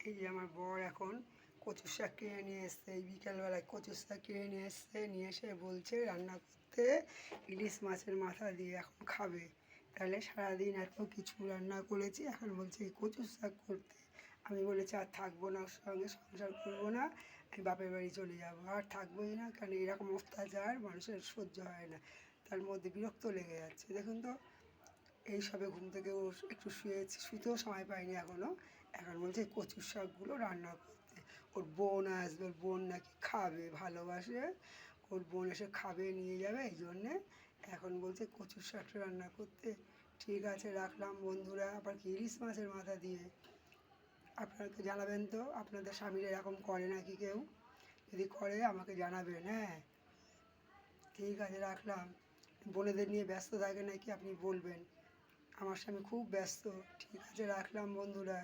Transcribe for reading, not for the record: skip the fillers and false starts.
এই যে আমার বর এখন কচুর শাক কিনে নিয়ে এসছে, এই বিকালবেলায় কচুর শাক কিনে নিয়ে এসছে, নিয়ে এসে বলছে রান্না করতে ইলিশ মাছের মাথা দিয়ে এখন খাবে। তাহলে সারাদিন এত কিছু রান্না করেছি, এখন বলছে এই কচুর শাক করতে। আমি বলেছি আর থাকবো না, ওর সঙ্গে সংসার করবো না, আমি বাপের বাড়ি চলে যাবো। আর থাকবোই না, কারণ এরকম অত্যাচার মানুষের সহ্য হয় না। তার মধ্যে বিরক্ত লেগে যাচ্ছে। দেখুন তো, এই সবে ঘুম থেকে ও একটু শুয়েছি, শুতেও সময় পাইনি এখনও। এখন বলছে কচুর শাকগুলো রান্না করতে। ওর বোন আসবে, ওর বোন নাকি খাবে, ভালোবাসে, ওর বোন এসে খাবে, নিয়ে যাবে, এই জন্যে এখন বলছে কচুর শাকটা রান্না করতে। ঠিক আছে, রাখলাম বন্ধুরা। আবার কি ইলিশ মাছের মাথা দিয়ে আপনাকে জানাবেন তো, আপনাদের স্বামীরা এরকম করে নাকি কেউ? যদি করে আমাকে জানাবেন। হ্যাঁ, ঠিক আছে, রাখলাম। বোনেদের নিয়ে ব্যস্ত থাকে নাকি আপনি বলবেন। আমার স্বামী খুব ব্যস্ত। ঠিক আছে, রাখলাম বন্ধুরা।